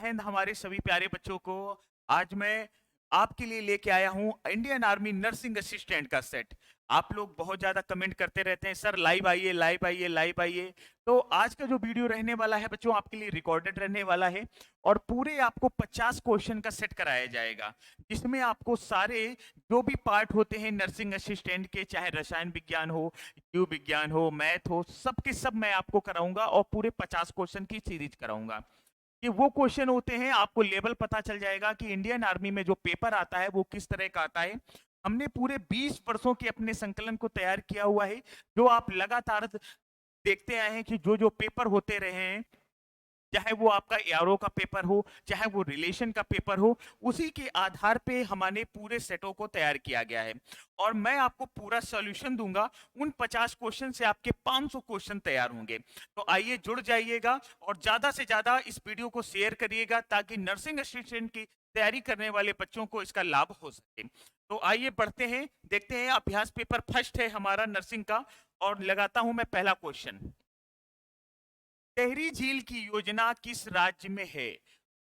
हिंद हमारे सभी प्यारे बच्चों को। आज मैं आपके लिए लेके आया हूँ इंडियन आर्मी नर्सिंग असिस्टेंट का सेट। आप लोग बहुत ज़्यादा कमेंट करते रहते हैं, सर लाइव आइए लाइव आइए लाइव आइए। तो आज का जो वीडियो रहने वाला है बच्चों, आपके लिए रिकॉर्डेड रहने वाला है और पूरे आपको 50 क्वेश्चन का सेट कराया जाएगा, जिसमें आपको सारे जो भी पार्ट होते हैं नर्सिंग असिस्टेंट के, चाहे रसायन विज्ञान हो, जीव विज्ञान हो, मैथ हो, सब के सब मैं आपको कराऊंगा और पूरे 50 क्वेश्चन की सीरीज कराऊंगा। ये वो क्वेश्चन होते हैं, आपको लेवल पता चल जाएगा कि इंडियन आर्मी में जो पेपर आता है वो किस तरह का आता है। हमने पूरे 20 वर्षों के अपने संकलन को तैयार किया हुआ है, जो आप लगातार देखते आए हैं कि जो जो पेपर होते रहे हैं, चाहे वो आपका एआरओ का पेपर हो, चाहे वो रिलेशन का पेपर हो, उसी के आधार पे हमारे पूरे सेटों को तैयार किया गया है। और मैं आपको पूरा सॉल्यूशन दूंगा। उन 50 क्वेश्चन से आपके 500 क्वेश्चन तैयार होंगे। तो आइए जुड़ जाइएगा और ज्यादा से ज्यादा इस वीडियो को शेयर करिएगा, ताकि नर्सिंग असिस्टेंट की तैयारी करने वाले बच्चों को इसका लाभ हो सके। तो आइए बढ़ते हैं, देखते हैं। अभ्यास पेपर फर्स्ट है हमारा नर्सिंग का, और लगाता हूं मैं पहला क्वेश्चन। टिहरी झील की योजना किस राज्य में है?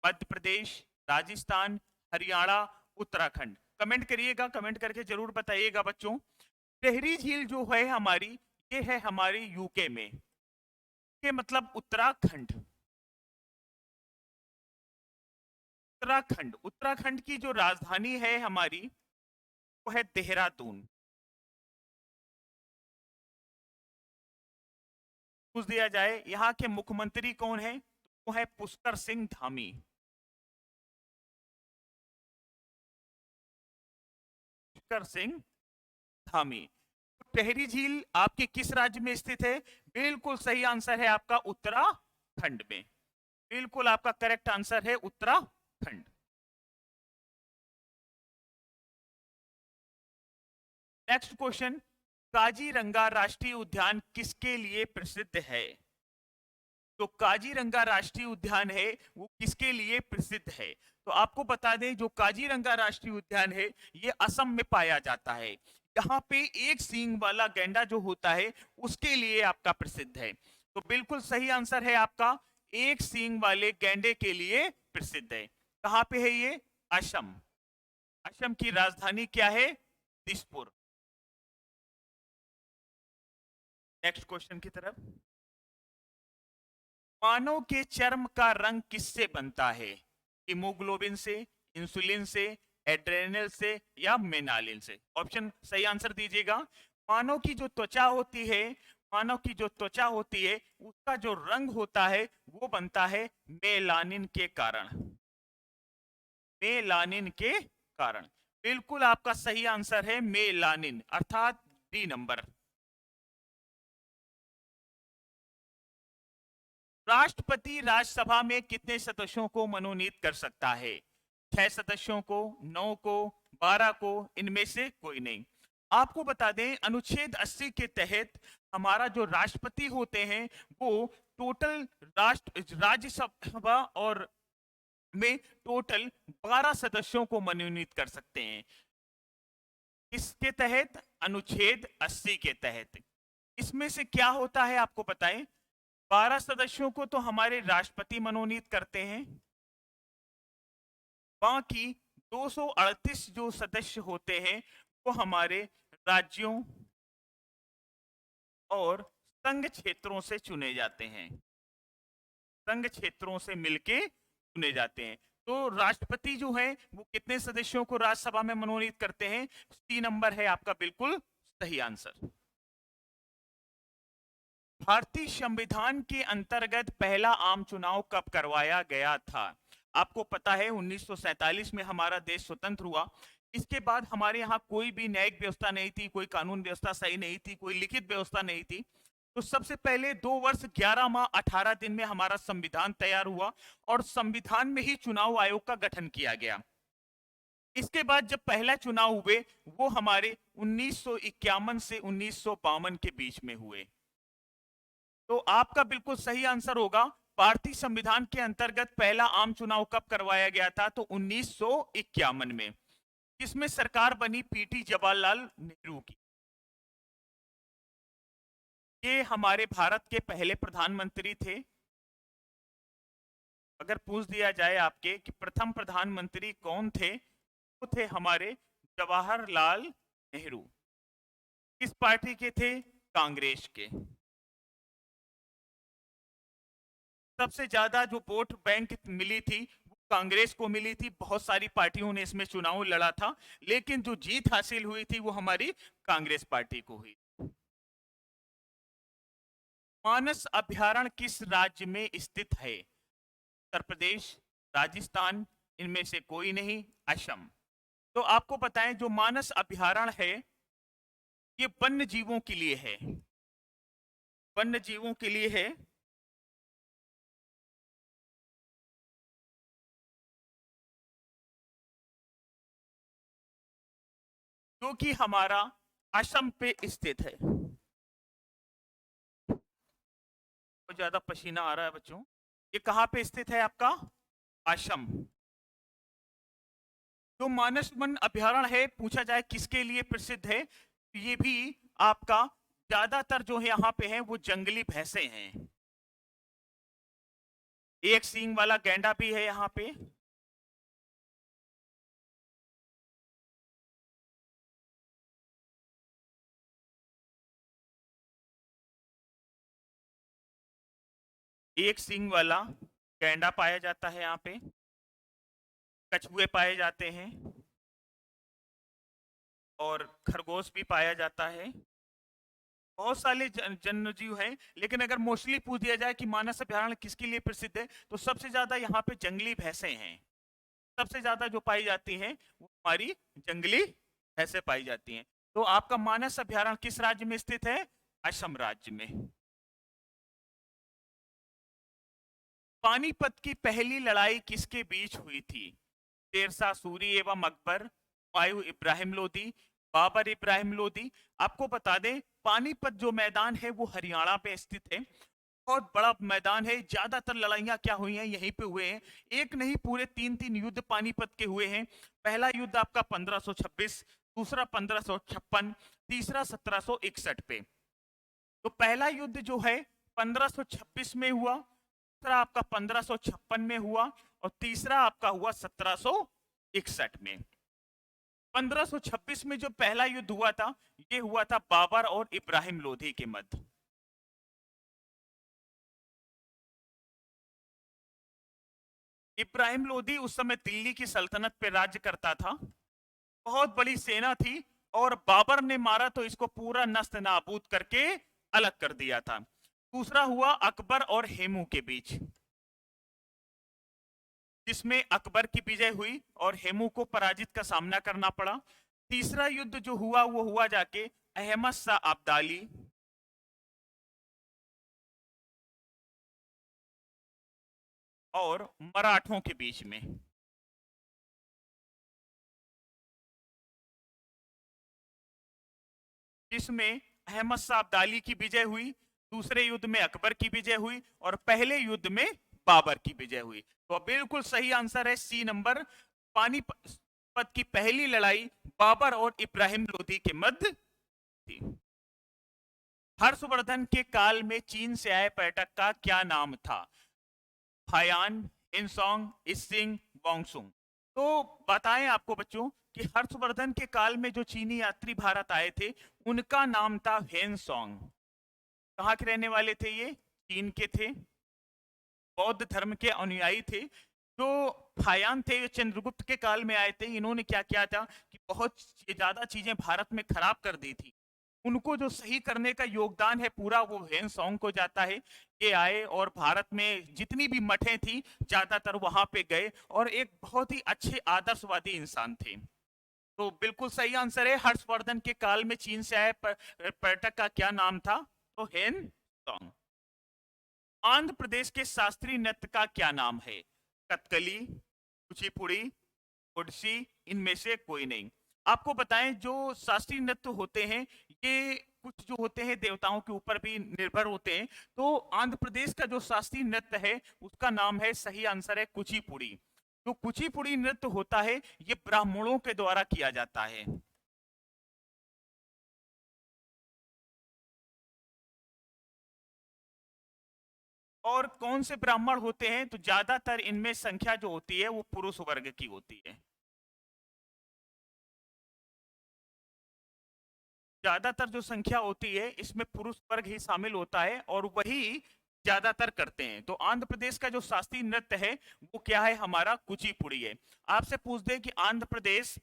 मध्य प्रदेश, राजस्थान, हरियाणा, उत्तराखंड। कमेंट करिएगा, कमेंट करके जरूर बताइएगा बच्चों। टिहरी झील जो है हमारी, ये है हमारी यूके में, के मतलब उत्तराखंड। उत्तराखंड, उत्तराखंड की जो राजधानी है हमारी, वो है देहरादून। पूछ दिया जाए यहाँ के मुख्यमंत्री कौन है, तो वो है पुष्कर सिंह धामी। पुष्कर सिंह धामी। टिहरी झील आपके किस राज्य में स्थित है? बिल्कुल सही आंसर है आपका उत्तराखंड में। बिल्कुल आपका करेक्ट आंसर है उत्तराखंड। नेक्स्ट क्वेश्चन, काजीरंगा राष्ट्रीय उद्यान किसके लिए प्रसिद्ध है? तो काजीरंगा राष्ट्रीय उद्यान है वो किसके लिए प्रसिद्ध है? तो आपको बता दें, जो काजीरंगा राष्ट्रीय उद्यान है ये असम में पाया जाता है। यहाँ पे एक सींग वाला गैंडा जो होता है उसके लिए आपका प्रसिद्ध है। तो बिल्कुल सही आंसर है आपका, एक सींग वाले गैंडे के लिए प्रसिद्ध है। कहाँ पे है ये? असम। असम की राजधानी क्या है? दिसपुर। नेक्स्ट क्वेश्चन की तरफ। मानव के चर्म का रंग किससे बनता है? हीमोग्लोबिन से, इंसुलिन से, एड्रेनल से, या मेनालिन से? ऑप्शन सही आंसर दीजिएगा। मानव की जो त्वचा होती है, मानव की जो त्वचा होती है उसका जो रंग होता है वो बनता है मेलानिन के कारण। मेलानिन के कारण। बिल्कुल आपका सही आंसर है मेलानिन, अर्थात डी नंबर। राष्ट्रपति राज्यसभा में कितने सदस्यों को मनोनीत कर सकता है? 6 सदस्यों को, 9 को, 12 को, इनमें से कोई नहीं। आपको बता दें, अनुच्छेद 80 के तहत हमारा जो राष्ट्रपति होते हैं वो टोटल राज्यसभा और में टोटल 12 सदस्यों को मनोनीत कर सकते हैं। इसके तहत, अनुच्छेद 80 के तहत। इसमें से क्या होता है आपको बताएं। 12 सदस्यों को तो हमारे राष्ट्रपति मनोनीत करते हैं, बाकी 238 जो सदस्य होते हैं वो हमारे राज्यों और संघ क्षेत्रों से चुने जाते हैं। संघ क्षेत्रों से मिलके चुने जाते हैं। तो राष्ट्रपति जो है वो कितने सदस्यों को राज्यसभा में मनोनीत करते हैं? 3 नंबर है आपका बिल्कुल सही आंसर। भारतीय संविधान के अंतर्गत पहला आम चुनाव कब करवाया गया था? आपको पता है 1947 में हमारा देश स्वतंत्र हुआ। इसके बाद हमारे यहाँ कोई भी न्यायिक व्यवस्था नहीं थी, कोई कानून व्यवस्था सही नहीं थी, कोई लिखित व्यवस्था नहीं थी। तो सबसे पहले 2 वर्ष 11 माह 18 दिन में हमारा संविधान तैयार हुआ और संविधान में ही चुनाव आयोग का गठन किया गया। इसके बाद जब पहला चुनाव हुए वो हमारे 1951 से 1952 के बीच में हुए। तो आपका बिल्कुल सही आंसर होगा, भारतीय संविधान के अंतर्गत पहला आम चुनाव कब करवाया गया था? तो 1951 में। जिसमें सरकार बनी पीटी जवाहरलाल नेहरू की। ये हमारे भारत के पहले प्रधानमंत्री थे। अगर पूछ दिया जाए आपके कि प्रथम प्रधानमंत्री कौन थे, वो थे हमारे जवाहरलाल नेहरू। किस पार्टी के थे? कांग्रेस के। सबसे ज्यादा जो वोट बैंक मिली थी वो कांग्रेस को मिली थी। बहुत सारी पार्टियों ने इसमें चुनाव लड़ा था, लेकिन जो जीत हासिल हुई थी वो हमारी कांग्रेस पार्टी को हुई। मानस अभयारण्य किस राज्य में स्थित है? उत्तर प्रदेश, राजस्थान, इनमें से कोई नहीं, असम। तो आपको बताएं जो मानस अभयारण्य है ये वन्य जीवों के लिए है। वन्य जीवों के लिए है। जो कि हमारा असम पे स्थित है। बहुत ज्यादा पसीना आ रहा है बच्चों। ये कहाँ पे स्थित है आपका? असम। जो मानस वन अभयारण्य है, पूछा जाए किसके लिए प्रसिद्ध है, तो ये भी आपका ज्यादातर जो है यहाँ पे है वो जंगली भैंसे हैं। एक सींग वाला गैंडा भी है यहाँ पे। एक सींग वाला गैंडा पाया जाता है यहाँ पे। कछुए पाए जाते हैं और खरगोश भी पाया जाता है। बहुत सारे जन्य जीव हैं, लेकिन अगर मोस्टली पूछ दिया जाए कि मानस अभयारण्य किसके लिए प्रसिद्ध है, तो सबसे ज्यादा यहाँ पे जंगली भैंसे हैं। सबसे ज्यादा जो पाई जाती हैं वो हमारी जंगली भैंसे पाई जाती हैं। तो आपका मानस अभयारण्य किस राज्य में स्थित है? असम राज्य में। पानीपत की पहली लड़ाई किसके बीच हुई थी? शेरशाह सूरी एवं अकबर, हुमायूं इब्राहिम लोदी, बाबर इब्राहिम लोदी। आपको बता दें पानीपत जो मैदान है वो हरियाणा पे स्थित है। बहुत बड़ा मैदान है। ज्यादातर लड़ाइयां क्या हुई हैं यहीं पे हुए हैं। एक नहीं पूरे तीन तीन युद्ध पानीपत के हुए हैं। पहला युद्ध आपका 1526, दूसरा 1556, तीसरा 1761 पे। तो पहला युद्ध जो है 1526 में हुआ, दूसरा आपका 1556 में हुआ और तीसरा आपका हुआ 1761 में। 1526 में जो पहला युद्ध हुआ था ये हुआ था बाबर और इब्राहिम लोधी के मध्य। इब्राहिम लोधी उस समय दिल्ली की सल्तनत पे राज्य करता था। बहुत बड़ी सेना थी और बाबर ने मारा तो इसको पूरा नस्त नाबूद करके अलग कर दिया था। दूसरा हुआ अकबर और हेमू के बीच, जिसमें अकबर की विजय हुई और हेमू को पराजित का सामना करना पड़ा। तीसरा युद्ध जो हुआ वो हुआ जाके अहमद शाह अब्दाली और मराठों के बीच में, जिसमें अहमद शाह अब्दाली की विजय हुई, दूसरे युद्ध में अकबर की विजय हुई और पहले युद्ध में बाबर की विजय हुई। तो बिल्कुल सही आंसर है सी नंबर। पानीपत की पहली लड़ाई बाबर और इब्राहिम लोधी के मध्य थी। हर्षवर्धन के काल में चीन से आए पर्यटक का क्या नाम था? फायान, हिनसोंग, इसिंग, वांगसुंग। तो बताएं आपको बच्चों कि हर्षवर्धन के काल में जो चीनी यात्री भारत आए थे उनका नाम था हेनसोंग। कहाँ के रहने वाले थे ये? चीन के थे। बौद्ध धर्म के अनुयायी थे। जो फायान थे चंद्रगुप्त के काल में आए थे। इन्होंने क्या किया था कि बहुत ज्यादा चीजें भारत में खराब कर दी थी। उनको जो सही करने का योगदान है पूरा वो हेनसोंग को जाता है। ये आए और भारत में जितनी भी मठें थी ज्यादातर वहां पे गए और एक बहुत ही अच्छे आदर्शवादी इंसान थे। तो बिल्कुल सही आंसर है हर्षवर्धन के काल में चीन से आए पर्यटक का क्या नाम था? तो हेनसोंग। आंध्र प्रदेश के शास्त्रीय नृत्य का क्या नाम है? कथकली, कुचिपुड़ी, ओडिसी, इनमें से कोई नहीं। आपको बताएं जो शास्त्रीय नृत्य होते हैं ये कुछ जो होते हैं देवताओं के ऊपर भी निर्भर होते हैं। तो आंध्र प्रदेश का जो शास्त्रीय नृत्य है उसका नाम है, सही आंसर है कुचिपुड़ी। जो कुचिपुड़ी नृत्य होता है ये ब्राह्मणों के द्वारा किया जाता है। और कौन से ब्राह्मण होते हैं? तो ज्यादातर इनमें संख्या जो होती है वो पुरुष वर्ग की होती है। ज्यादातर जो संख्या होती है इसमें पुरुष वर्ग ही शामिल होता है और वही ज्यादातर करते हैं। तो आंध्र प्रदेश का जो शास्त्रीय नृत्य है वो क्या है? हमारा कुचिपुड़ी है। आपसे पूछ दे कि आंध्र प्रदेश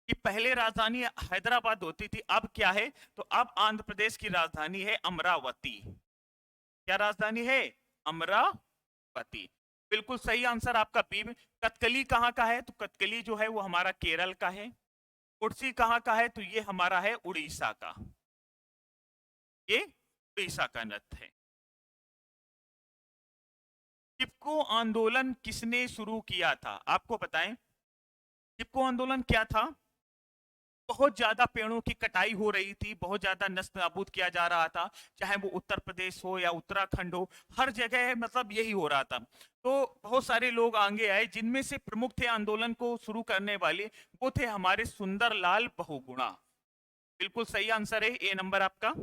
की पहले राजधानी हैदराबाद होती थी, अब क्या है? तो अब आंध्र प्रदेश की राजधानी है अमरावती। क्या राजधानी है? अमरावती। बिल्कुल सही आंसर आपका बी में। कथकली कहाँ का है? तो कथकली जो है वो हमारा केरल का है। उड़सी कहाँ का है? तो ये हमारा है उड़ीसा का। ये उड़ीसा का नृत्य है। चिपको आंदोलन किसने शुरू किया था? आपको बताएं। चिपको आंदोलन क्या था? बहुत ज्यादा पेड़ों की कटाई हो रही थी, बहुत ज्यादा नष्ट नाबूद किया जा रहा था, चाहे वो उत्तर प्रदेश हो या उत्तराखंड हो, हर जगह मतलब यही हो रहा था। तो बहुत सारे लोग आगे आए, जिनमें से प्रमुख थे आंदोलन को शुरू करने वाले, वो थे हमारे सुंदरलाल बहुगुणा। बिल्कुल सही आंसर है, ए नंबर आपका।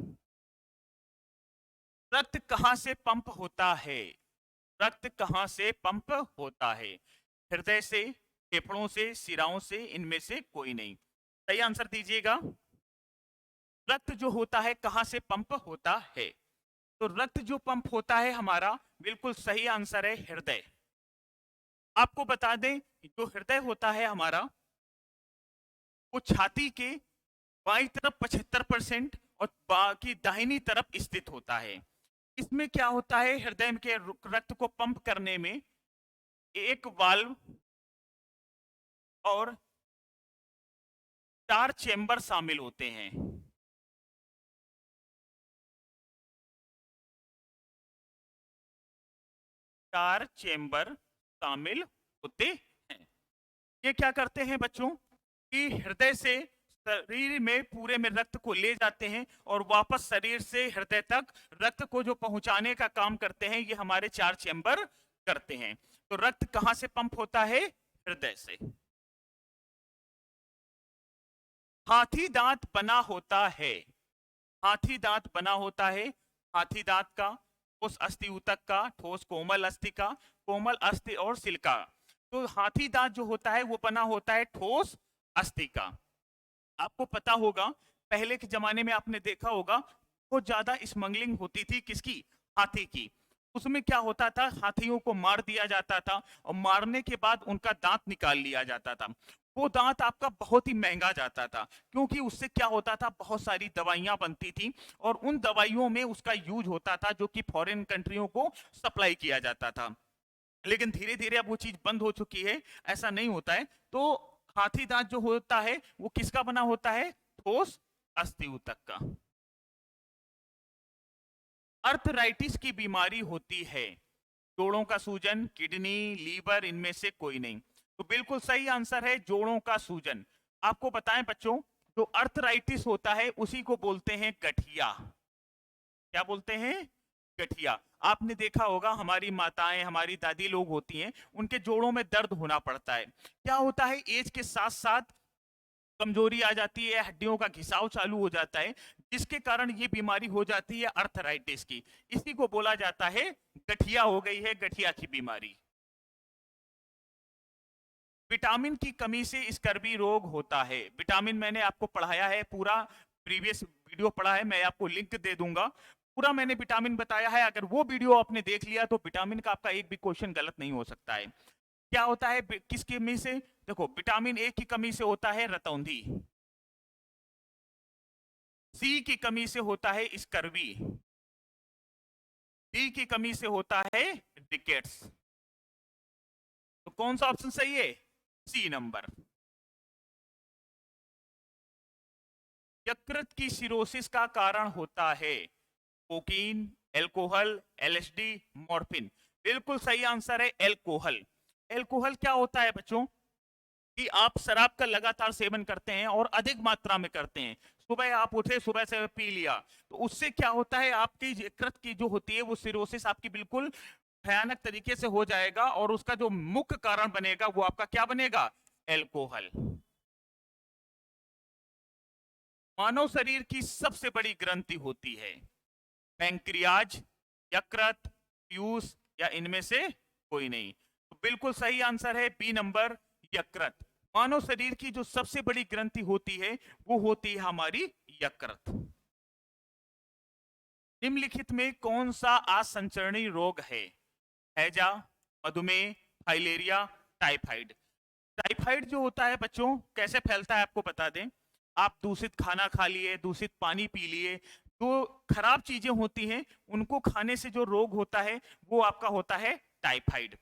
रक्त कहां से पंप होता है? रक्त कहां से पंप होता है? हृदय से, फेफड़ों से, सिराओं से, इनमें से कोई नहीं। सही आंसर दीजिएगा। रक्त जो होता है कहां से पंप होता है? तो रक्त जो पंप होता है हमारा, बिल्कुल सही आंसर है हृदय। आपको बता दें, जो हृदय होता है हमारा, वो छाती के बाईं तरफ 75% और बाकी दाहिनी तरफ स्थित होता है। इसमें क्या होता है? हृदय के रक्त को पंप करने में एक वाल्व और 4 चेंबर शामिल होते हैं। 4 चेंबर शामिल होते हैं। ये क्या करते हैं बच्चों कि हृदय से शरीर में पूरे में रक्त को ले जाते हैं और वापस शरीर से हृदय तक रक्त को जो पहुंचाने का काम करते हैं, ये हमारे 4 चेंबर करते हैं। तो रक्त कहां से पंप होता है? हृदय से। हाथी दांत बना होता है। हाथी दांत बना होता है। हाथी दांत का, ठोस अस्थि ऊतक का, ठोस कोमल अस्थि का, कोमल अस्थि और सिल्का। तो हाथी दांत जो होता है वो बना होता है ठोस अस्थि का। आपको पता होगा, पहले के जमाने में आपने देखा होगा, बहुत ज्यादा स्मगलिंग होती थी। किसकी? हाथी की। उसमें क्या होता था? हाथियों को मार दिया जाता था और मारने के बाद उनका दांत निकाल लिया जाता था। वो दांत आपका बहुत ही महंगा जाता था, क्योंकि उससे क्या होता था, बहुत सारी दवाइयां बनती थी और उन दवाइयों में उसका यूज होता था, जो कि फॉरेन कंट्रियों को सप्लाई किया जाता था। लेकिन धीरे धीरे अब वो चीज बंद हो चुकी है, ऐसा नहीं होता है। तो हाथी दांत जो होता है वो किसका बना होता है? ठोस अस्थि ऊतक का। अर्थराइटिस की बीमारी होती है, जोड़ों का सूजन, किडनी, लीवर, इनमें से कोई नहीं। तो बिल्कुल सही आंसर है जोड़ों का सूजन। आपको बताएं बच्चों, जो अर्थराइटिस होता है उसी को बोलते हैं गठिया। क्या बोलते हैं? गठिया। आपने देखा होगा, हमारी माताएं, हमारी दादी लोग होती हैं, उनके जोड़ों में दर्द होना पड़ता है। क्या होता है? एज के साथ साथ कमजोरी आ जाती है, हड्डियों का घिसाव चालू हो जाता है, जिसके कारण ये बीमारी हो जाती है अर्थराइटिस की। इसी को बोला जाता है गठिया हो गई है, गठिया की बीमारी। विटामिन की कमी से स्कर्वी रोग होता है। विटामिन मैंने आपको पढ़ाया है, पूरा प्रीवियस वीडियो पढ़ा है, मैं आपको लिंक दे दूंगा। पूरा मैंने विटामिन बताया है, अगर वो वीडियो आपने देख लिया तो विटामिन का आपका एक भी क्वेश्चन गलत नहीं हो सकता है। क्या होता है किस कमी से? देखो, विटामिन ए की कमी से होता है रतौंधी, सी की कमी से होता है स्कर्वी, डी की कमी से होता है रिकेट्स। तो कौन सा ऑप्शन सही है? C number. यकृत की सिरोसिस का कारण होता है कोकीन, एल्कोहल, एलएसडी, मॉर्फिन। बिल्कुल सही आंसर है एल्कोहल। एल्कोहल क्या होता है बच्चों कि आप शराब का लगातार सेवन करते हैं और अधिक मात्रा में करते हैं। सुबह आप उठे, सुबह से पी लिया, तो उससे क्या होता है, आपकी यकृत की जो होती है वो सिरोसिस आपकी बिल्कुल भयानक तरीके से हो जाएगा और उसका जो मुख्य कारण बनेगा वो आपका क्या बनेगा? एल्कोहल। मानव शरीर की सबसे बड़ी ग्रंथि होती है पैंक्रियाज, यकृत, पीयूष या इनमें से कोई नहीं। तो बिल्कुल सही आंसर है बी नंबर, यकृत। मानव शरीर की जो सबसे बड़ी ग्रंथि होती है वो होती है हमारी यकृत। निम्नलिखित में कौन सा असंचरणीय रोग है? हैजा, मधुमेह, फाइलेरिया, टाइफाइड। टाइफाइड जो होता है बच्चों कैसे फैलता है आपको बता दें। आप दूषित खाना खा लिए, दूषित पानी पी लिए, तो खराब चीजें होती हैं, उनको खाने से जो रोग होता है वो आपका होता है टाइफाइड।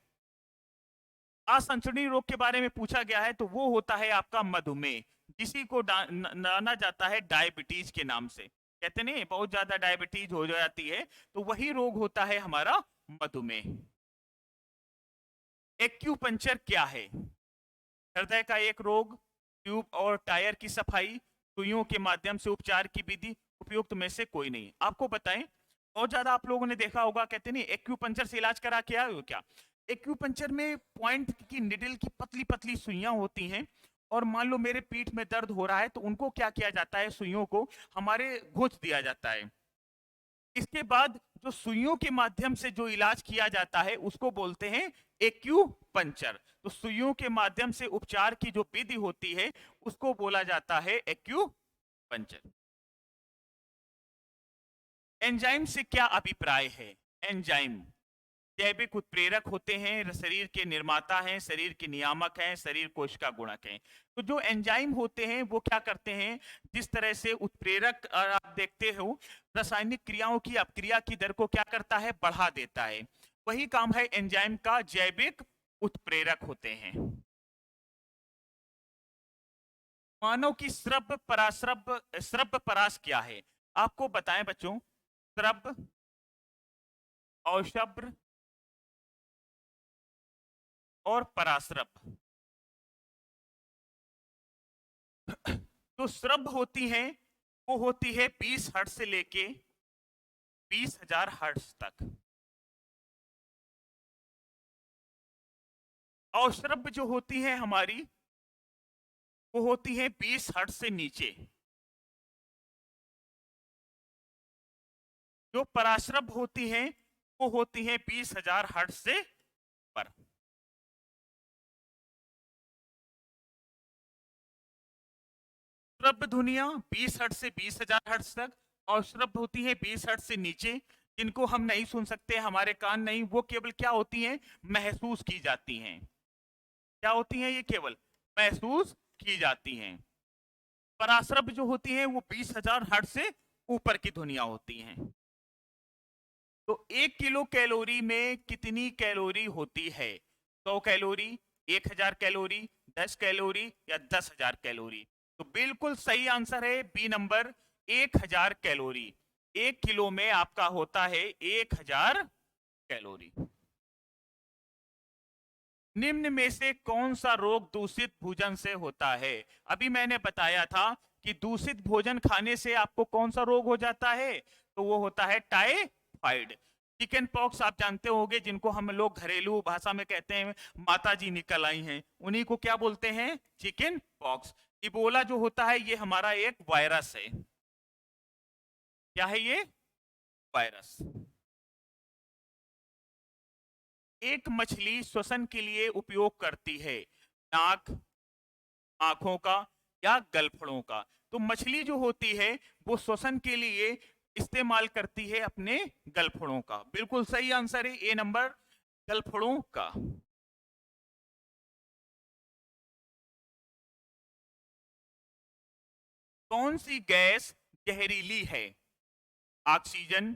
असंचरणीय रोग के बारे में पूछा गया है तो वो होता है आपका मधुमेह, जिसी को जाना जाता है डायबिटीज के नाम से। कहते नहीं बहुत ज्यादा डायबिटीज हो जाती है तो वही रोग होता है हमारा मधुमेह। एक्यूपंक्चर क्या है? हृदय का एक रोग, ट्यूब और टायर की सफाई, सुइयों के माध्यम से उपचार की विधि, उपयुक्त में से कोई नहीं। आपको बताएं, बहुत ज्यादा आप लोगों ने देखा होगा, कहते नहीं एक्यूपंक्चर से इलाज करा के आए हो क्या? एक्यूपंक्चर में पॉइंट की निडल की पतली पतली सुइयां होती हैं, और मान लो मेरे पीठ में दर्द हो रहा है तो उनको क्या किया जाता है, सुइयों को हमारे घुस दिया जाता है। इसके बाद जो सुइयों के माध्यम से जो इलाज किया जाता है उसको बोलते हैं एक्यूपंक्चर। तो सुइयों के माध्यम से उपचार की जो विधि होती है उसको बोला जाता है एक्यूपंक्चर। एंजाइम से क्या अभिप्राय है? एंजाइम जैविक उत्प्रेरक होते हैं, शरीर के निर्माता हैं, शरीर के नियामक हैं, शरीर कोशिका गुणक हैं। तो जो एंजाइम होते हैं वो क्या करते हैं, जिस तरह से उत्प्रेरक आप देखते हो रासायनिक क्रियाओं की अपक्रिया की दर को क्या करता है, बढ़ा देता है। वही काम है एंजाइम का, जैविक उत्प्रेरक होते हैं। मानव की श्रव्य परास क्या है? आपको बताएं बच्चों, श्रव्य, औशब्र और पराश्रव। जो श्रव्य होती हैं वो होती है 20 हर्ट्ज से लेके 20,000 हर्ट्ज तक। और श्रव्य जो होती है हमारी वो होती है 20 हर्ट्ज से नीचे। जो पराश्रव्य होती हैं वो होती है 20,000 हर्ट्ज से पर। श्रव्य ध्वनियां 20 हर्ट्ज से 20,000 हर्ट्ज तक, और श्रव्य होती है 20 हर्ट्ज से नीचे, जिनको हम नहीं सुन सकते, हमारे कान नहीं, वो केवल क्या होती हैं, महसूस की जाती हैं। क्या होती हैं ये? केवल महसूस की जाती हैं। पराश्रव्य जो होती हैं वो 20,000 हर्ट्ज से ऊपर की ध्वनियां होती हैं। तो 1 किलो कैलोरी में कितनी कैलोरी होती है? 100 कैलोरी, 1,000 कैलोरी, 10 कैलोरी या 10,000 कैलोरी? तो बिल्कुल सही आंसर है बी नंबर, 1,000 कैलोरी। 1 किलो में आपका होता है 1,000 कैलोरी। निम्न में से कौन सा रोग दूषित भोजन से होता है? अभी मैंने बताया था कि दूषित भोजन खाने से आपको कौन सा रोग हो जाता है, तो वो होता है टाइफाइड। चिकन पॉक्स आप जानते होंगे, जिनको हम लोग घरेलू भाषा में कहते हैं माता जी निकल आई हैं, उन्हीं को क्या बोलते हैं, चिकन पॉक्स। इबोला जो होता है ये हमारा एक वायरस है। क्या है ये? वायरस। एक मछली श्वसन के लिए उपयोग करती है नाक, आंखों का या गलफड़ों का? तो मछली जो होती है वो श्वसन के लिए इस्तेमाल करती है अपने गलफड़ों का। बिल्कुल सही आंसर है ए नंबर, गलफड़ों का। कौन सी गैस जहरीली है? ऑक्सीजन,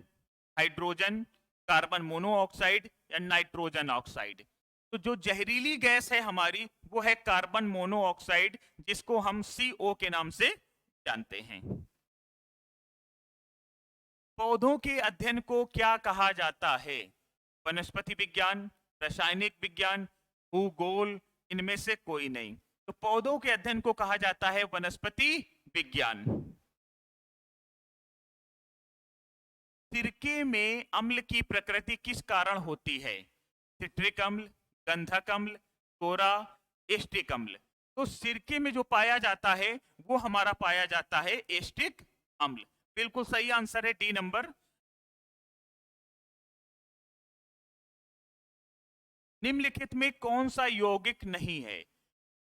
हाइड्रोजन, कार्बन मोनोऑक्साइड या नाइट्रोजन ऑक्साइड? तो जो जहरीली गैस है हमारी वो है कार्बन मोनोऑक्साइड, जिसको हम CO के नाम से जानते हैं। पौधों के अध्ययन को क्या कहा जाता है? वनस्पति विज्ञान, रासायनिक विज्ञान, भूगोल, इनमें से कोई नहीं। तो पौधों के अध्ययन को कहा जाता है वनस्पति विज्ञान। सिरके में अम्ल की प्रकृति किस कारण होती है? सिट्रिक अम्ल, गंधक अम्ल, कोरा, एस्टिक अम्ल? तो सिरके में जो पाया जाता है वो हमारा पाया जाता है एस्टिक अम्ल। बिल्कुल सही आंसर है डी नंबर। निम्नलिखित में कौन सा यौगिक नहीं है?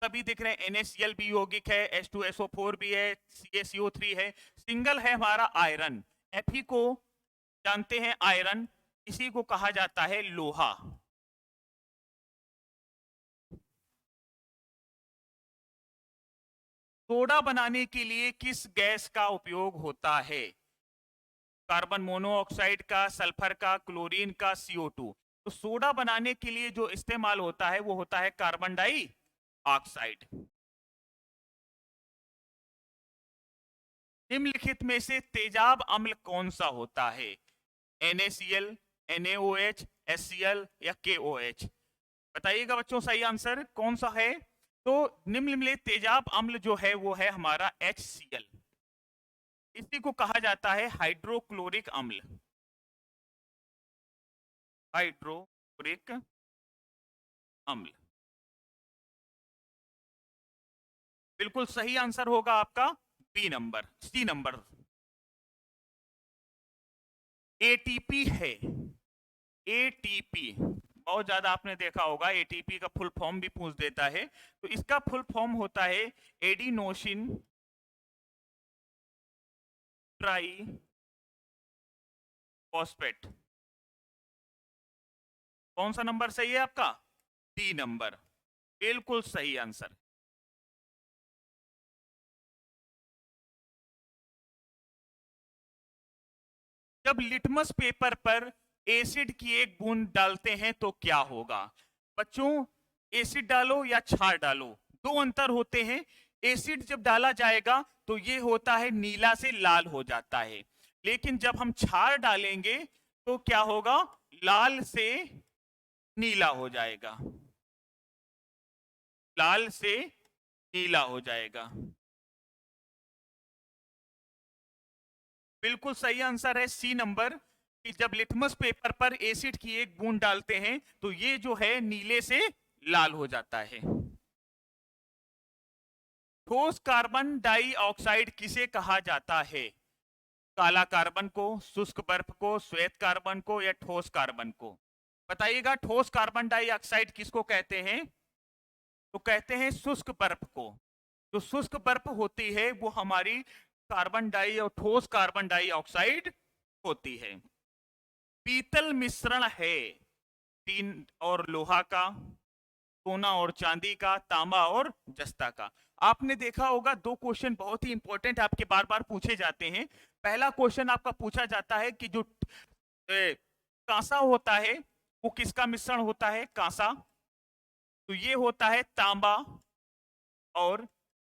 सभी दिख रहे हैं, NaCl भी यौगिक है, H2SO4 भी है, CaCO3 है, सिंगल है हमारा आयरन। Fe को जानते हैं आयरन, इसी को कहा जाता है लोहा। सोडा बनाने के लिए किस गैस का उपयोग होता है? कार्बन मोनोऑक्साइड का, सल्फर का, क्लोरीन का, CO2। तो सोडा बनाने के लिए जो इस्तेमाल होता है वो होता है कार्बन डाई ऑक्साइड। निम्नलिखित में से तेजाब अम्ल कौन सा होता है? NaCl, NaOH, HCl या KOH? बताइएगा बच्चों, सही आंसर कौन सा है? तो निम्न में तेजाब अम्ल जो है वो है हमारा HCl। इसी को कहा जाता है हाइड्रोक्लोरिक अम्ल। हाइड्रोक्लोरिक अम्ल। बिल्कुल सही आंसर होगा आपका B number, C number. ATP है, एटीपी बहुत ज्यादा आपने देखा होगा, एटीपी का फुल फॉर्म भी पूछ देता है। तो इसका फुल फॉर्म होता है एडिनोसिन ट्राई फॉस्फेट। कौन सा नंबर सही है आपका? डी नंबर, बिल्कुल सही आंसर। जब लिटमस पेपर पर एसिड की एक बूंद डालते हैं तो क्या होगा? बच्चों, एसिड डालो या क्षार डालो, दो अंतर होते हैं। एसिड जब डाला जाएगा तो ये होता है नीला से लाल हो जाता है, लेकिन जब हम क्षार डालेंगे तो क्या होगा? लाल से नीला हो जाएगा, लाल से नीला हो जाएगा। बिल्कुल सही आंसर है सी नंबर, कि जब लिटमस पेपर पर एसिड की एक बूंद डालते हैं तो ये जो है नीले से लाल हो जाता है। ठोस कार्बन डाइऑक्साइड किसे कहा जाता है? काला कार्बन को, शुष्क बर्फ को, श्वेत कार्बन को या ठोस कार्बन को? बताइएगा, ठोस कार्बन डाइऑक्साइड किसको कहते हैं? तो कहते हैं शुष्क बर्फ को। जो शुष्क बर्फ होती है वो हमारी कार्बन डाई और ठोस कार्बन डाइऑक्साइड होती है। पीतल मिश्रण है टीन और लोहा का, सोना और चांदी का, तांबा और जस्ता का। आपने देखा होगा दो क्वेश्चन बहुत ही इंपॉर्टेंट आपके बार बार पूछे जाते हैं। पहला क्वेश्चन आपका पूछा जाता है कि जो कांसा होता है वो किसका मिश्रण होता है? कांसा। तो ये होता है तांबा और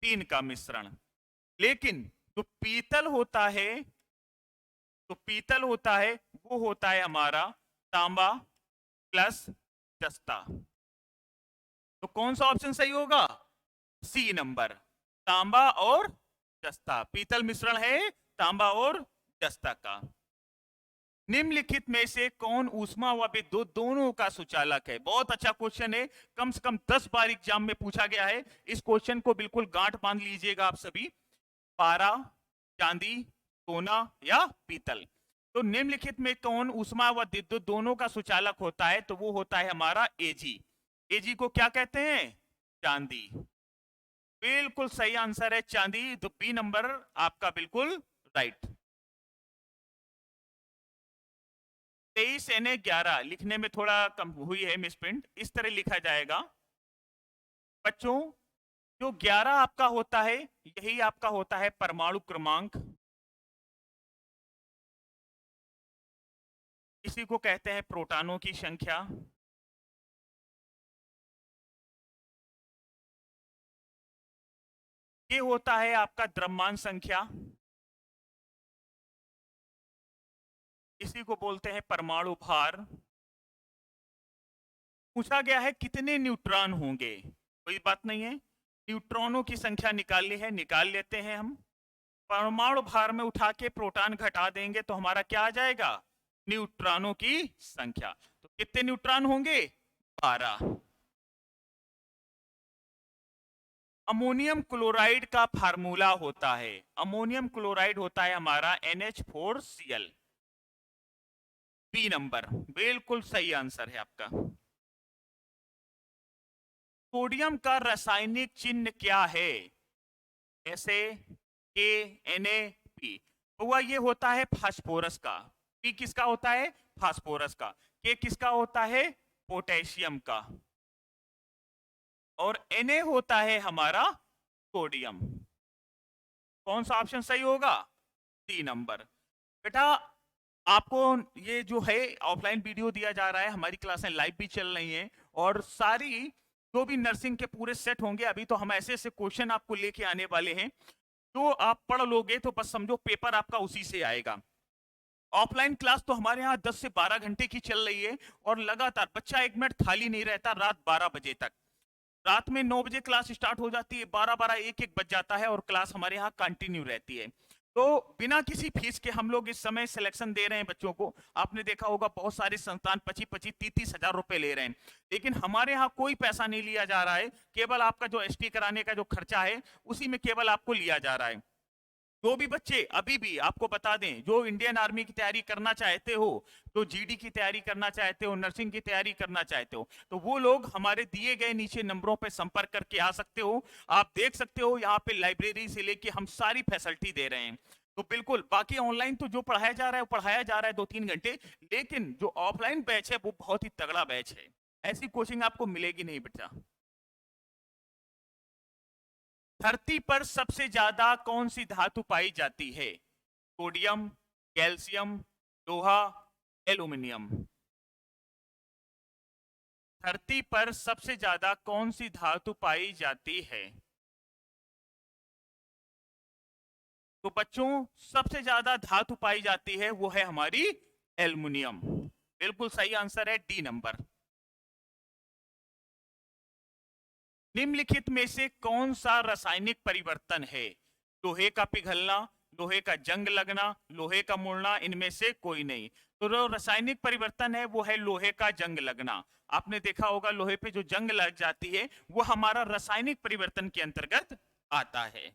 टीन का मिश्रण। लेकिन जो पीतल होता है, तो पीतल होता है वो होता है हमारा तांबा प्लस जस्ता। तो कौन सा ऑप्शन सही होगा? सी नंबर, तांबा और जस्ता। पीतल मिश्रण है तांबा और जस्ता का। निम्नलिखित में से कौन ऊष्मा व विद्युत दोनों का सुचालक है? बहुत अच्छा क्वेश्चन है, कम से कम 10 बार एग्जाम में पूछा गया है। इस क्वेश्चन को बिल्कुल गांठ बांध लीजिएगा आप सभी। पारा, चांदी, सोना या पीतल? तो निम्नलिखित में कौन ऊष्मा व विद्युत दोनों का सुचालक होता है? तो वो होता है हमारा एजी। एजी को क्या कहते हैं? चांदी। बिल्कुल सही आंसर है चांदी। तो बी नंबर आपका बिल्कुल राइट। 23 NA 11 लिखने में थोड़ा कम हुई है मिसप्रिंट, इस तरह लिखा जाएगा बच्चों। जो 11 आपका होता है यही आपका होता है परमाणु क्रमांक, इसी को कहते हैं प्रोटॉनों की संख्या। ये होता है आपका द्रव्यमान संख्या, इसी को बोलते हैं परमाणु भार। पूछा गया है कितने न्यूट्रॉन होंगे, कोई बात नहीं है, न्यूट्रॉनों की संख्या निकालनी है, निकाल लेते हैं हम। परमाणु भार में उठा के प्रोटॉन घटा देंगे तो हमारा क्या आ जाएगा? न्यूट्रॉनों की संख्या। तो कितने न्यूट्रॉन होंगे? 12। अमोनियम क्लोराइड का फार्मूला होता है, अमोनियम क्लोराइड होता है हमारा NH4Cl। बी नंबर बिल्कुल सही आंसर है आपका। सोडियम का रासायनिक चिन्ह क्या है? ऐसे के Na, P। हुआ ये होता है फास्फोरस का। P किसका होता है? फास्फोरस का। K किसका होता है? पोटेशियम का। और Na होता है हमारा सोडियम। कौन सा ऑप्शन सही होगा? 3 नंबर। बेटा आपको ये जो है ऑफलाइन वीडियो दिया जा रहा है, हमारी क्लासें लाइव भी चल रही हैं, और सारी जो भी नर्सिंग के पूरे सेट होंगे, अभी तो हम ऐसे ऐसे क्वेश्चन आपको लेके आने वाले हैं जो आप पढ़ लोगे तो बस समझो पेपर आपका उसी से आएगा। ऑफलाइन क्लास तो हमारे यहाँ 10 से 12 घंटे की चल रही है, और लगातार बच्चा 1 मिनट खाली नहीं रहता रात 12 बजे तक। रात में 9 बजे क्लास स्टार्ट हो जाती है, 12 1 1 बज जाता है, और क्लास हमारे यहाँ कंटिन्यू रहती है। तो बिना किसी फीस के हम लोग इस समय सिलेक्शन दे रहे हैं बच्चों को। आपने देखा होगा बहुत सारे संस्थान 25-25 30 हजार रुपए ले रहे हैं, लेकिन हमारे यहाँ कोई पैसा नहीं लिया जा रहा है। केवल आपका जो एसटी कराने का जो खर्चा है उसी में केवल आपको लिया जा रहा है। जो भी बच्चे अभी भी आपको बता दें, जो इंडियन आर्मी की तैयारी करना चाहते हो, जो जीडी की तैयारी करना चाहते हो, नर्सिंग की तैयारी करना चाहते हो, तो वो लोग हमारे दिए गए नीचे नंबरों पर संपर्क करके आ सकते हो। आप देख सकते हो यहाँ पे लाइब्रेरी से लेके हम सारी फैसिलिटी दे रहे हैं। तो बिल्कुल, बाकी ऑनलाइन तो जो पढ़ाया जा रहा है वो पढ़ाया जा रहा है 2-3 घंटे, लेकिन जो ऑफलाइन बैच है वो बहुत ही तगड़ा बैच है। ऐसी कोचिंग आपको मिलेगी नहीं बेटा। धरती पर सबसे ज्यादा कौन सी धातु पाई जाती है? सोडियम, कैल्शियम, लोहा, एल्यूमिनियम। धरती पर सबसे ज्यादा कौन सी धातु पाई जाती है? तो बच्चों, सबसे ज्यादा धातु पाई जाती है वो है हमारी एल्युमिनियम। बिल्कुल सही आंसर है, डी नंबर। निम्नलिखित में से कौन सा रासायनिक परिवर्तन है? लोहे का पिघलना, लोहे का जंग लगना, लोहे का मुड़ना, इनमें से कोई नहीं। तो जो रासायनिक परिवर्तन है वो है लोहे का जंग लगना। आपने देखा होगा लोहे पे जो जंग लग जाती है वो हमारा रासायनिक परिवर्तन के अंतर्गत आता है।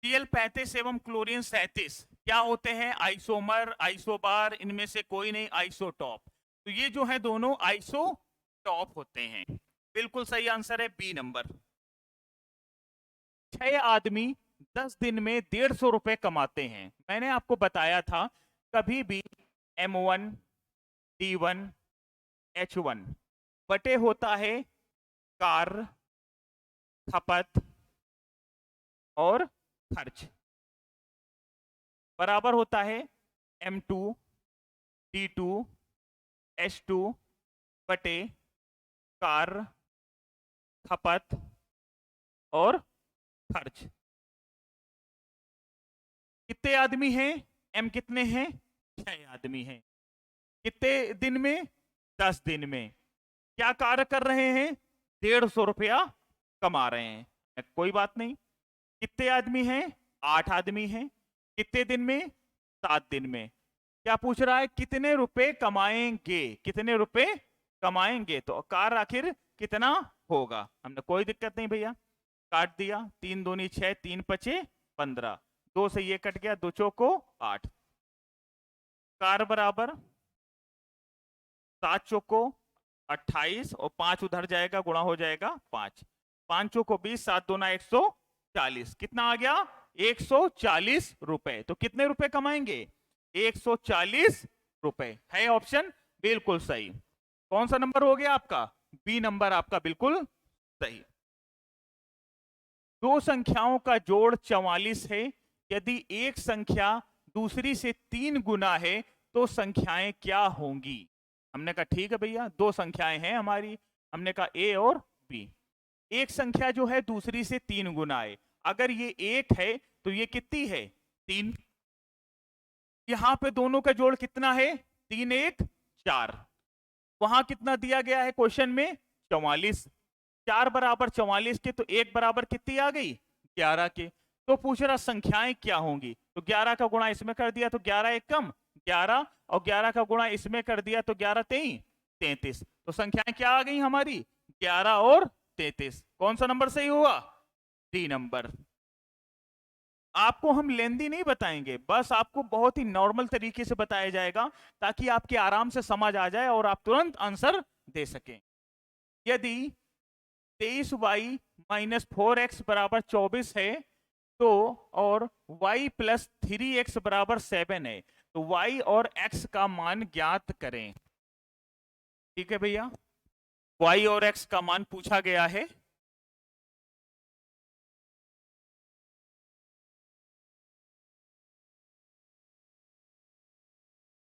Cl35 एवं क्लोरीन 37 क्या होते हैं? आइसोमर, आइसोबार, इनमें से कोई नहीं, आइसोटॉप। तो ये जो है दोनों आइसोटॉप होते हैं। बिल्कुल सही आंसर है, बी नंबर। 6 आदमी 10 दिन में 150 रुपए कमाते हैं। मैंने आपको बताया था कभी भी M1 D1 H1 बटे होता है कार्य, खपत और खर्च, बराबर होता है M2 D2 H2 बटे कार्य, खपत और खर्च। कितने आदमी हैं? M कितने हैं? 6 आदमी हैं। कितने दिन में? 10 दिन में। क्या कार्य कर रहे हैं? 150 रुपया कमा रहे हैं। कोई बात नहीं। कितने आदमी हैं? 8 आदमी हैं। कितने दिन में? 7 दिन में। क्या पूछ रहा है? कितने रुपए कमाएंगे? कितने रुपए कमाएंगे? तो कार्य आखिर कितना होगा? हमने कोई दिक्कत नहीं भैया, काट दिया। 3 दूनी 6, 3 पचे 15, 2 से ये कट गया, 2 चौको 8। कार्य बराबर 7 चौको 28 और 5 उधर जाएगा, गुणा हो जाएगा 5। 5 चौको 20, 7 दूना 140। कितना आ गया? 140 रुपए। तो कितने रुपए कमाएंगे? 140 रुपए। है ऑप्शन बिल्कुल सही। कौन सा नंबर हो गया आपका? बी नंबर आपका बिल्कुल सही। दो संख्याओं का जोड़ 44 है। यदि एक संख्या दूसरी से 3 गुना है तो संख्याएं क्या होंगी? हमने कहा ठीक है भैया, दो संख्याएं हैं हमारी, हमने कहा ए और बी। एक संख्या जो है दूसरी से 3 गुना है। अगर ये 1 है तो ये कितनी है? 3। यहां पे दोनों का जोड़ कितना है? 3 1 4। वहां कितना दिया गया है क्वेश्चन में? 44। 4 बराबर 44 के, तो 1 बराबर कितनी आ गई? 11 के। तो पूछ रहा संख्याएं क्या होंगी? तो 11 का गुणा इसमें कर दिया तो 11 1 कम 11, और 11 का गुणा इसमें कर दिया तो 11 3 33। तो संख्याएं क्या आ गई हमारी? 11 और 33। कौन सा नंबर सही हुआ? D number. आपको हम लेंदी नहीं बताएंगे, बस आपको बहुत ही नॉर्मल तरीके से बताया जाएगा ताकि आपके आराम से समझ आ जाए और आप तुरंत आंसर दे सकें। यदि 23y माइनस 4x बराबर 24 है तो, और y प्लस 3x बराबर 7 है, तो y और x का मान ज्ञात करें। ठीक है भैया, y और x का मान पूछा गया है।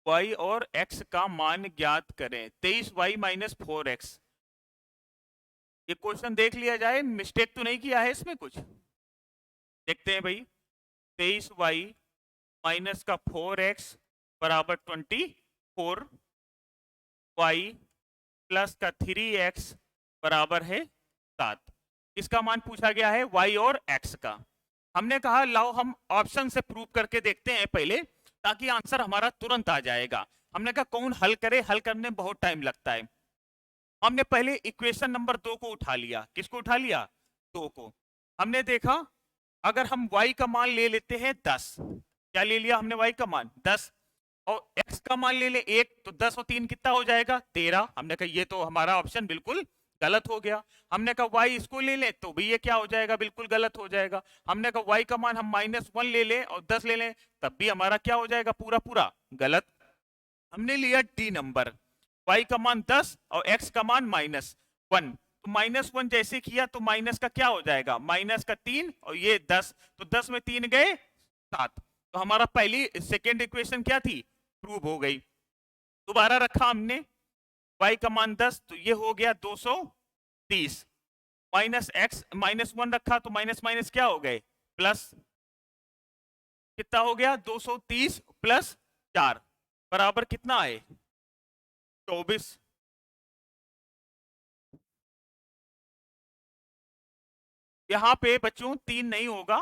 y और x का मान ज्ञात करें। 23y माइनस 4x, ये क्वेश्चन देख लिया जाए, मिस्टेक तो नहीं किया है इसमें कुछ। देखते हैं भाई, 23y माइनस का 4x बराबर 24, y प्लस का 3x बराबर है 7। इसका मान पूछा गया है y और x का। हमने कहा लाओ हम ऑप्शन से प्रूव करके देखते हैं पहले, ताकि आंसर हमारा तुरंत आ जाएगा। हमने कहा कौन हल करे, हल करने में बहुत टाइम लगता है। हमने पहले इक्वेशन नंबर 2 को उठा लिया। किसको उठा लिया? 2 को। हमने देखा अगर हम y का मान ले लेते हैं 10, क्या ले लिया हमने? y का मान 10, और x का मान ले ले 1, तो 10 और 3 कितना हो जाएगा? 13। हमने कहा ये तो हमारा ऑप्शन बिल्कुल गलत हो गया। हमने कहा y इसको ले ले, तो भी ये क्या हो जाएगा? बिल्कुल गलत हो जाएगा। हमने कहा y का मान हम -1 ले लें और 10 ले लें, तब भी हमारा क्या हो जाएगा? पूरा पूरा गलत। हमने लिया डी नंबर, y का मान 10 और x का मान -1, तो -1 जैसे किया तो माइनस का क्या हो जाएगा? माइनस का 3 और ये 10, तो 10 में 3 गए 7। तो हमारा पहली सेकेंड इक्वेशन क्या थी? प्रूव हो गई। दोबारा रखा हमने y का मान 10, तो ये हो गया 230, माइनस x -1 रखा तो माइनस माइनस क्या हो गए? प्लस। कितना हो गया? 230 प्लस 4 बराबर कितना है? 24। यहाँ पे बच्चों 3 नहीं होगा,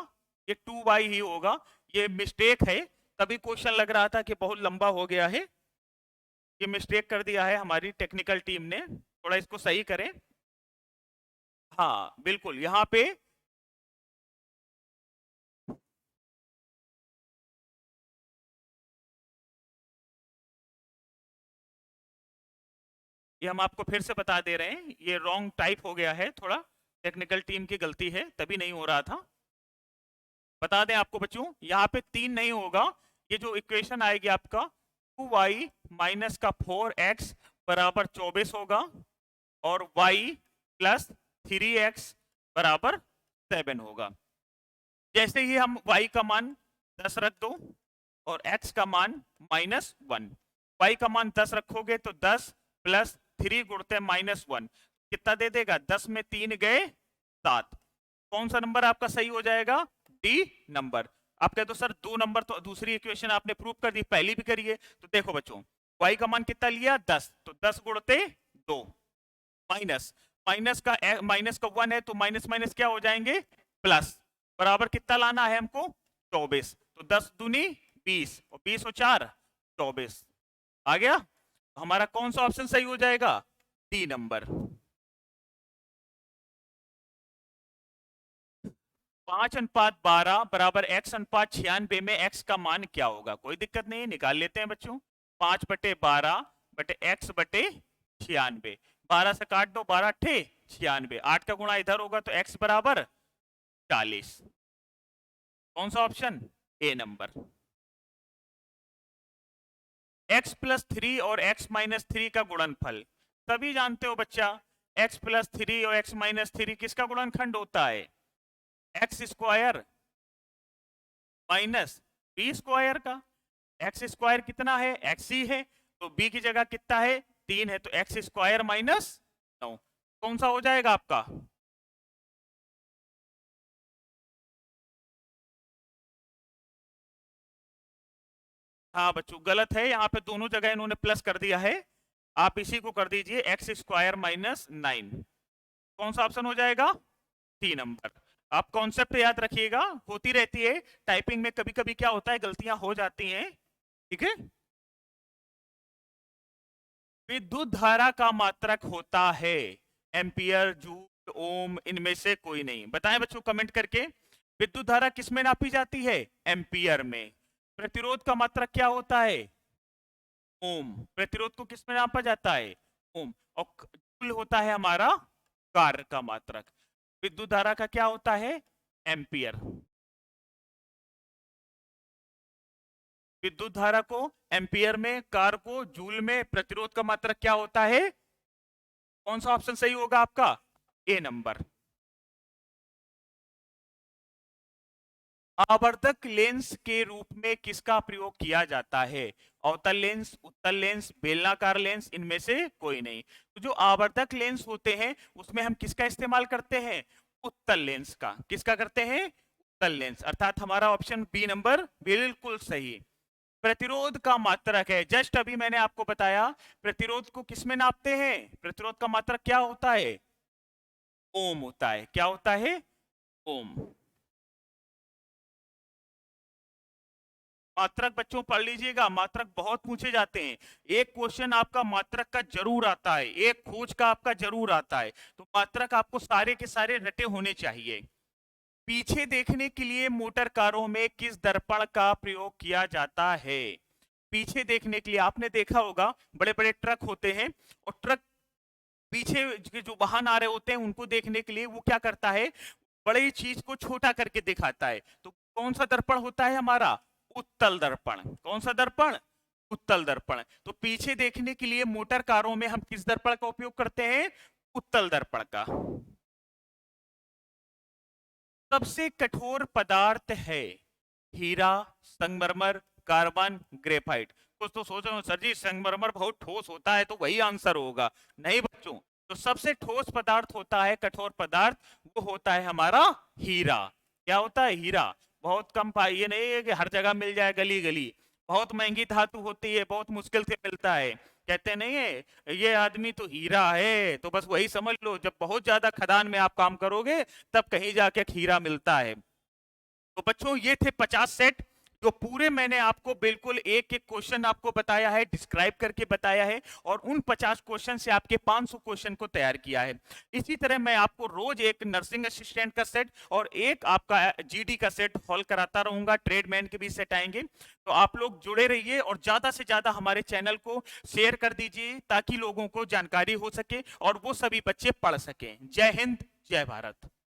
ये 2y ही होगा। ये मिस्टेक है, तभी क्वेश्चन लग रहा था कि बहुत लंबा हो गया है। ये मिस्टेक कर दिया है हमारी टेक्निकल टीम ने, थोड़ा इसको सही करें। हाँ बिल्कुल, यहाँ पे ये हम आपको फिर से बता दे रहे हैं, ये रॉन्ग टाइप हो गया है, थोड़ा टेक्निकल टीम की गलती है, तभी नहीं हो रहा था। बता दें आपको बच्चों, यहाँ पे 3 नहीं होगा। ये जो इक्वेशन आएगी आपका 2y माइनस का 4x बराबर 24 होगा, और y प्लस 3x बराबर 7 होगा। जैसे ही हम y का मान 10 रख दो और x का मान -1, y का मान 10 रखोगे तो 10 प्लस 3 गुणते -1 कितना दे देगा? 10 में 3 गए 7। कौन सा नंबर आपका सही हो जाएगा? D number. आप कहते हो सर 2 नंबर तो दूसरी इक्वेशन आपने प्रूव कर दी, पहली भी करिए। तो देखो बच्चों, y का मान कितना लिया? 10, तो 10 गुणते 2, माइनस माइनस का 1 है तो माइनस माइनस क्या हो जाएंगे? प्लस। बराबर कितना लाना है हमको? 24। तो 10 दूनी 20 और 20 और 4 24 आ गया। तो हमारा कौन सा ऑप्शन सही हो जाएगा? D number. 5:12 बराबर x/96 में x का मान क्या होगा? कोई दिक्कत नहीं है, निकाल लेते हैं बच्चों। 5/12 बटे x बटे 96, 12 से काट दो, 12 अट्ठे 96, 8 का गुणा इधर होगा तो x बराबर 40। कौन सा ऑप्शन? ए नंबर। x प्लस 3 और x माइनस 3 का गुणनफल सभी जानते हो बच्चा। x प्लस 3 और x माइनस 3 किसका गुणनखंड होता है? X square minus b square का। एक्स स्क्वायर कितना है? एक्स ही है, तो बी की जगह कितना है? 3 है, तो एक्स स्क्वायर माइनस 9 कौन सा हो जाएगा आपका? हाँ बच्चों गलत है, यहाँ पे दोनों जगह इन्होंने प्लस कर दिया है। आप इसी को कर दीजिए एक्स स्क्वायर माइनस 9। कौन सा ऑप्शन हो जाएगा? 3 नंबर। आप कॉन्सेप्ट याद रखिएगा, होती रहती है टाइपिंग में, कभी कभी क्या होता है गलतियां हो जाती हैं। ठीक है। विद्युत धारा का मात्रक होता है एम्पियर, जूल, ओम, इनमें से कोई नहीं। बताएं बच्चों कमेंट करके। विद्युत धारा किस में नापी जाती है? एम्पियर में। प्रतिरोध का मात्रक क्या होता है? ओम। प्रतिरोध को किस में नापा जाता है? ओम। और जूल होता है हमारा कार्य का मात्रक। विद्युत धारा का क्या होता है? एम्पियर। विद्युत धारा को एम्पियर में, कार को जूल में, प्रतिरोध का मात्रक क्या होता है? कौन सा ऑप्शन सही होगा आपका? ए नंबर। आवर्धक लेंस के रूप में किसका प्रयोग किया जाता है? अवतल लेंस, उत्तल लेंस, बेलनाकार लेंस, इनमें से कोई नहीं। तो जो आवर्धक लेंस होते हैं उसमें हम किसका इस्तेमाल करते हैं? उत्तल लेंस का। किसका करते हैं? उत्तल लेंस। अर्थात हमारा ऑप्शन बी नंबर बिल्कुल सही। प्रतिरोध का मात्रक है, जस्ट अभी मैंने आपको बताया, प्रतिरोध को किसमें नापते हैं? प्रतिरोध का मात्रक क्या होता है? ओम होता है। क्या होता है? ओम। मात्रक बच्चों पढ़ लीजिएगा, मात्रक बहुत पूछे जाते हैं। एक क्वेश्चन आपका मात्रक का जरूर आता है, एक खोज का आपका जरूर आता है। तो मात्रक आपको सारे के सारे रटे होने चाहिए। पीछे देखने के लिए मोटर कारों में किस दर्पण का प्रयोग किया जाता है? पीछे देखने के लिए आपने देखा होगा बड़े बड़े ट्रक होते हैं, और ट्रक पीछे जो वाहन आ रहे होते हैं उनको देखने के लिए वो क्या करता है? बड़ी चीज को छोटा करके दिखाता है। तो कौन सा दर्पण होता है हमारा? उत्तल दर्पण। कौन सा दर्पण? उत्तल दर्पण। तो पीछे देखने के लिए मोटर कारों में हम किस दर्पण का उपयोग करते हैं? उत्तल दर्पण का। सबसे कठोर पदार्थ है हीरा, संगमरमर, कार्बन, ग्रेफाइट। कुछ तो सोच रहे हो सर जी संगमरमर बहुत ठोस होता है तो वही आंसर होगा। नहीं बच्चों, तो सबसे ठोस पदार्थ होता है, कठोर पदार्थ, वो होता है हमारा हीरा। क्या होता है? हीरा। बहुत कम पाई, ये नहीं है कि हर जगह मिल जाए गली गली। बहुत महंगी धातु होती है, बहुत मुश्किल से मिलता है। कहते नहीं है ये आदमी तो हीरा है, तो बस वही समझ लो, जब बहुत ज्यादा खदान में आप काम करोगे तब कहीं जाके हीरा मिलता है। तो बच्चों ये थे 50 सेट, जो पूरे मैंने आपको बिल्कुल एक एक क्वेश्चन आपको बताया है, डिस्क्राइब करके बताया है, और उन 50 क्वेश्चन से आपके 500 क्वेश्चन को तैयार किया है। इसी तरह मैं आपको रोज एक नर्सिंग असिस्टेंट का सेट और एक आपका जीडी का सेट हॉल कराता रहूंगा, ट्रेडमैन के भी सेट आएंगे। तो आप लोग जुड़े रहिए और ज्यादा से ज्यादा हमारे चैनल को शेयर कर दीजिए ताकि लोगों को जानकारी हो सके और वो सभी बच्चे पढ़ सकें। जय हिंद, जय भारत।